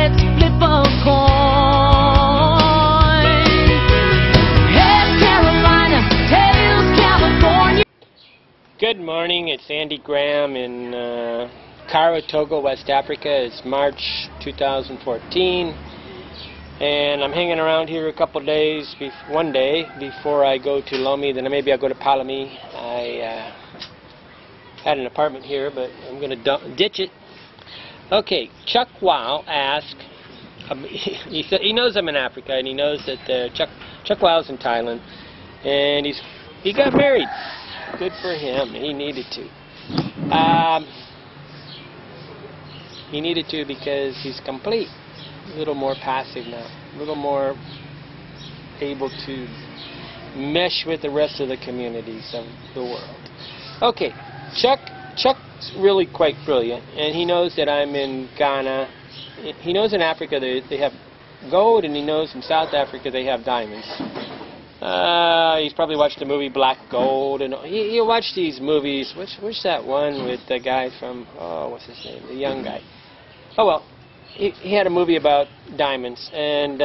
let's flip a coin. Heads Carolina, tails California. Good morning, it's Andy Graham in Kara, Togo, West Africa. It's March 2014, and I'm hanging around here a couple of days, one day before I go to Lomé. Then maybe I'll go to Palami. I had an apartment here, but I'm going to ditch it. Okay, Chuck Wow asked, he knows I'm in Africa, and he knows that Chuck Wow's in Thailand, and he got married. Good for him. He needed to. He needed to because he's complete. A little more passive now. A little more able to mesh with the rest of the communities of the world. Okay, Chuck's really quite brilliant, and he knows that I'm in Ghana. He knows in Africa they have gold, and he knows in South Africa they have diamonds. He's probably watched the movie Black Gold, and he'll watch these movies. What's that one with the guy from, what's his name, the young guy? Oh well, he had a movie about diamonds, and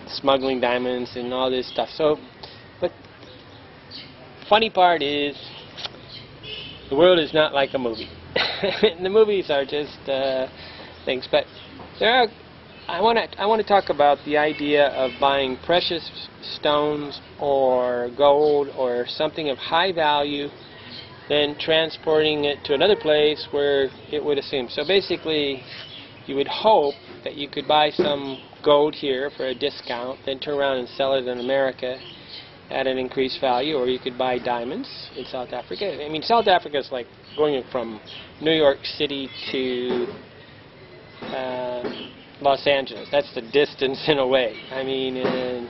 smuggling diamonds and all this stuff. So, but funny part is, the world is not like a movie. The movies are just things, but there are. I want to talk about the idea of buying precious stones or gold or something of high value, then transporting it to another place where it would assume. So basically, you would hope that you could buy some gold here for a discount, then turn around and sell it in America at an increased value, or you could buy diamonds in South Africa. I mean, South Africa is like going from New York City to Los Angeles. That's the distance in a way. I mean,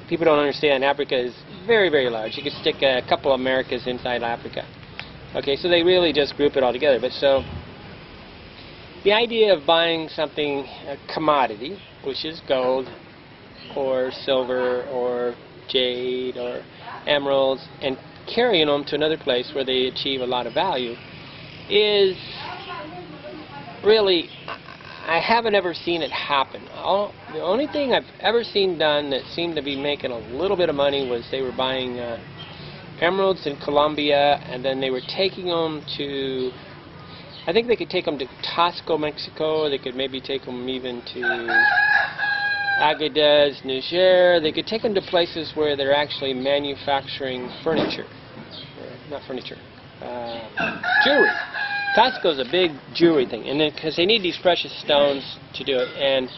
people don't understand. Africa is very, very large. You could stick a couple of Americas inside Africa. Okay, so they really just group it all together. But so, the idea of buying something, a commodity, which is gold, or silver, or jade, or emeralds, and carrying them to another place where they achieve a lot of value, is really, I haven't ever seen it happen. The only thing I've ever seen done that seemed to be making a little bit of money was they were buying emeralds in Colombia, and then they were taking them to, I think they could take them to Tasco, Mexico. They could maybe take them even to Agadez, Niger. They could take them to places where they're actually manufacturing furniture. Not furniture. Jewelry. Tasco's a big jewelry thing, and then because they need these precious stones to do it, and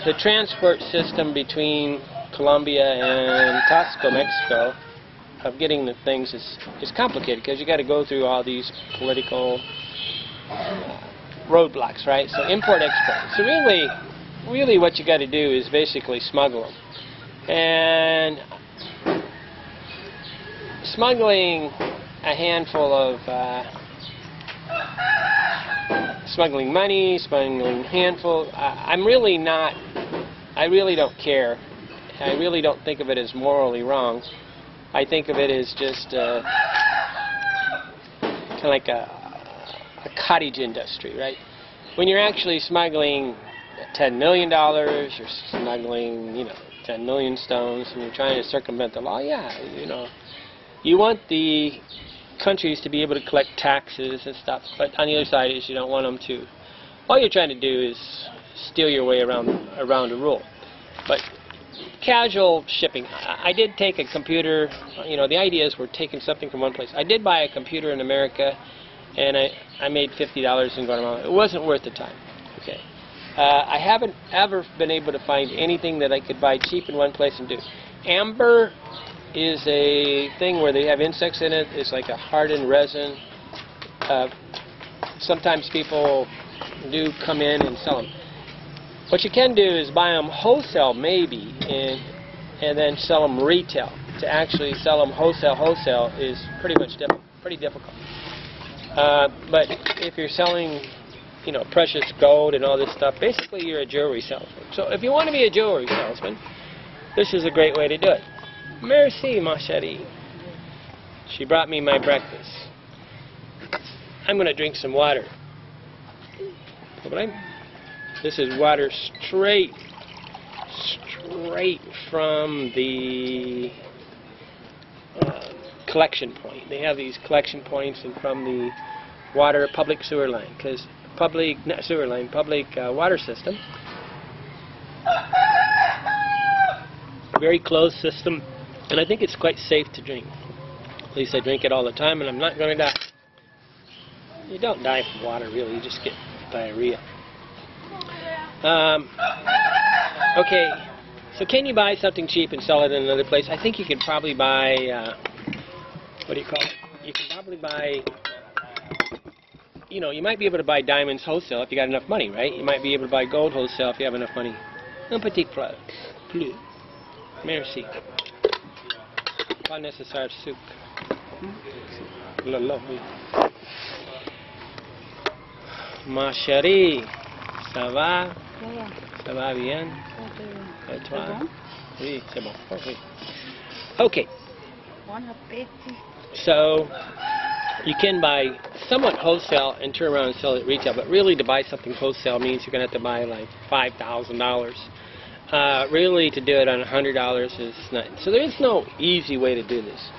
the transport system between Colombia and Tasco, Mexico, of getting the things is complicated because you got to go through all these political roadblocks, right? So import, export. So really, what you got to do is basically smuggle them, and smuggling a handful of smuggling money, smuggling handful. I really don't care. I really don't think of it as morally wrong. I think of it as just kind of like a cottage industry, right? When you're actually smuggling $10 million, you're smuggling, 10 million stones, and you're trying to circumvent the law. Yeah, you want the countries to be able to collect taxes and stuff, but on the other side is you don't want them to. All you're trying to do is steal your way around a rule. But casual shipping. I did take a computer. The idea is we're taking something from one place. I did buy a computer in America, and I made $50 in Guatemala. It wasn't worth the time. Okay. I haven't ever been able to find anything that I could buy cheap in one place and do. Amber is a thing where they have insects in it. It's like a hardened resin. Sometimes people do come in and sell them. What you can do is buy them wholesale, maybe, and then sell them retail. To actually sell them wholesale is pretty difficult. But if you're selling, precious gold and all this stuff, basically you're a jewelry salesman. So if you want to be a jewelry salesman, this is a great way to do it. Merci, ma chérie. She brought me my breakfast. I'm going to drink some water. This is water straight from the collection point. They have these collection points and from the public sewer line, because not sewer line, public water system. Very closed system, and I think it's quite safe to drink. At least I drink it all the time, and I'm not going to die. You don't die from water, really. You just get diarrhea. Okay, so can you buy something cheap and sell it in another place? I think you could probably buy, what do you call it? You can probably buy, you know, you might be able to buy diamonds wholesale if you got enough money, right? You might be able to buy gold wholesale if you have enough money. Un petit peu. Plus. Merci. Pas nécessaire sucre. Lovely. Ma chérie, ça va? Ça va bien? Et toi? Oui, c'est bon. Okay. Okay. So, you can buy somewhat wholesale and turn around and sell it at retail, but really to buy something wholesale means you're going to have to buy like $5,000. Really to do it on $100 is not. So there is no easy way to do this.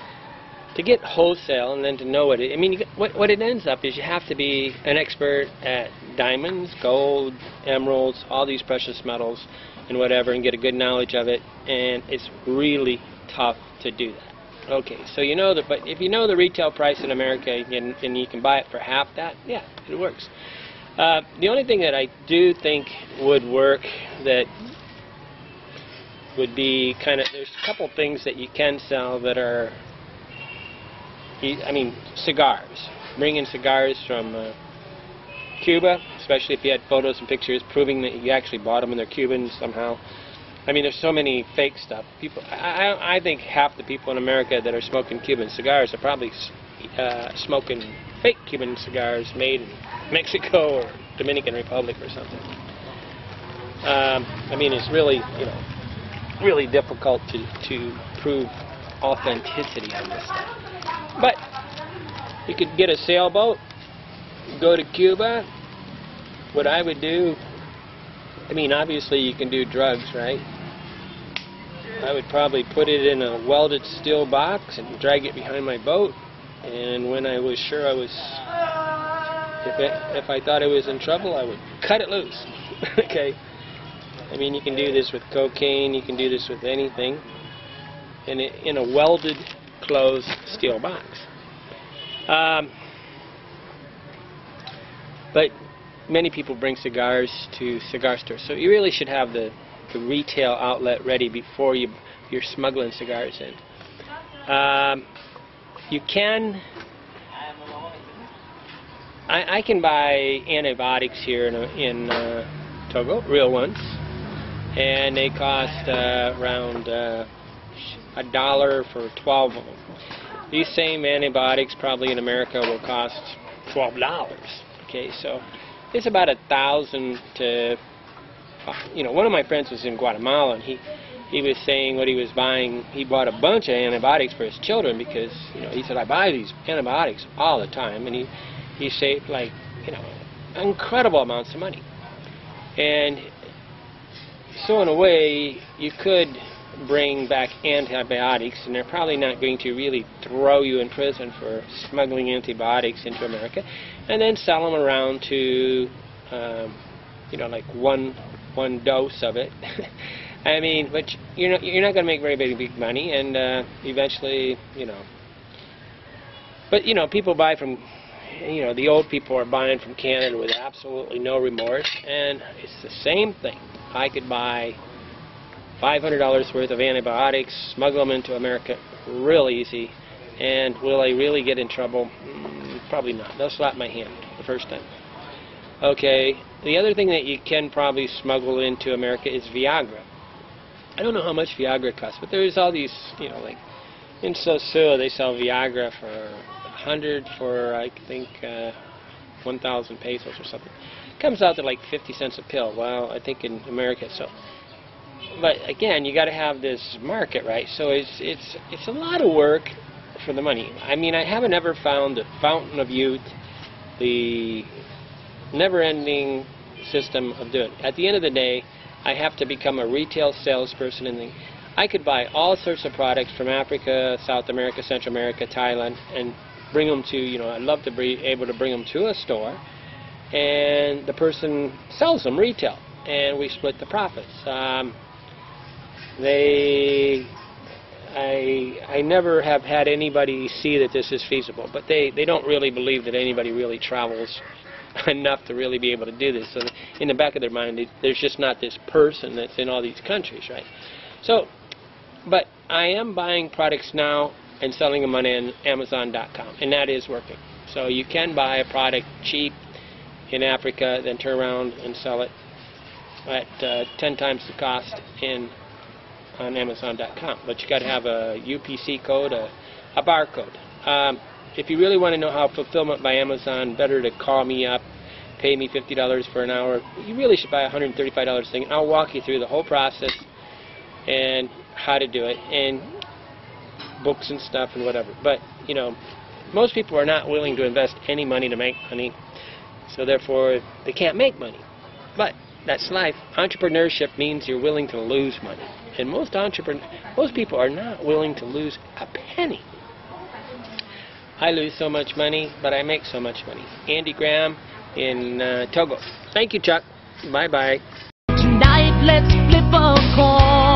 To get wholesale and then to know what it, I mean, what it ends up is you have to be an expert at diamonds, gold, emeralds, all these precious metals and whatever, and get a good knowledge of it, and it's really tough to do that. Okay, so you know that, but if you know the retail price in America and you can buy it for half that, yeah, it works. The only thing that I do think would work that would be kind of, there's a couple things that you can sell that are, I mean, cigars. Bring in cigars from Cuba, especially if you had photos and pictures proving that you actually bought them and they're Cuban somehow. I mean, there's so many fake stuff. People, I think half the people in America that are smoking Cuban cigars are probably smoking fake Cuban cigars made in Mexico or Dominican Republic or something. I mean, it's really, you know, really difficult to prove authenticity on this stuff. But you could get a sailboat, go to Cuba. What I would do, I mean, obviously you can do drugs, right? I would probably put it in a welded steel box and drag it behind my boat, and when I was sure I was, if I thought I was in trouble, I would cut it loose. Okay? I mean, you can do this with cocaine, you can do this with anything, in a welded, closed steel box. But many people bring cigars to cigar stores, so you really should have the retail outlet ready before you're smuggling cigars in. You can, I can buy antibiotics here in Togo, real ones, and they cost around $1 for 12 of them. These same antibiotics probably in America will cost $12. Okay, so it's about 1,000 to, you know, one of my friends was in Guatemala, and he was saying what he was buying. He bought a bunch of antibiotics for his children because, you know, he said, I buy these antibiotics all the time, and he saved, like, you know, incredible amounts of money. And so in a way, you could bring back antibiotics, and they're probably not going to really throw you in prison for smuggling antibiotics into America, and then sell them around to, you know, like one dose of it. I mean, but you're not going to make very big money, and eventually, you know. But you know, people buy from, you know, the old people are buying from Canada with absolutely no remorse, and it's the same thing. I could buy $500 worth of antibiotics, smuggle them into America real easy, and will I really get in trouble? Probably not. They'll slap my hand the first time. Okay, the other thing that you can probably smuggle into America is Viagra. I don't know how much Viagra costs, but there's all these, you know, like in Sosua they sell Viagra for 100 for, I think, 1,000 pesos or something. Comes out to like 50 cents a pill. Well, I think in America, so. But again, you got to have this market, right? So it's a lot of work for the money. I mean, I haven't ever found a fountain of youth the never-ending system of doing it. At the end of the day, I have to become a retail salesperson, and I could buy all sorts of products from Africa, South America, Central America, Thailand, and bring them to, I'd love to be able to bring them to a store, and the person sells them retail, and we split the profits. I never have had anybody see that this is feasible, but they don't really believe that anybody really travels enough to really be able to do this. So in the back of their mind, there's just not this person that's in all these countries, right? So, but I am buying products now and selling them on Amazon.com, and that is working. So you can buy a product cheap in Africa, then turn around and sell it at 10 times the cost on Amazon.com. But you got to have a UPC code, a barcode. If you really want to know how fulfillment by Amazon, better to call me up, pay me $50 for an hour. You really should buy a $135 thing. I'll walk you through the whole process and how to do it, and books and stuff and whatever. But, most people are not willing to invest any money to make money, so therefore they can't make money. But that's life. Entrepreneurship means you're willing to lose money. And most people are not willing to lose a penny. I lose so much money, but I make so much money. Andy Graham in Togo. Thank you, Chuck. Bye-bye. Tonight, let's flip a coin.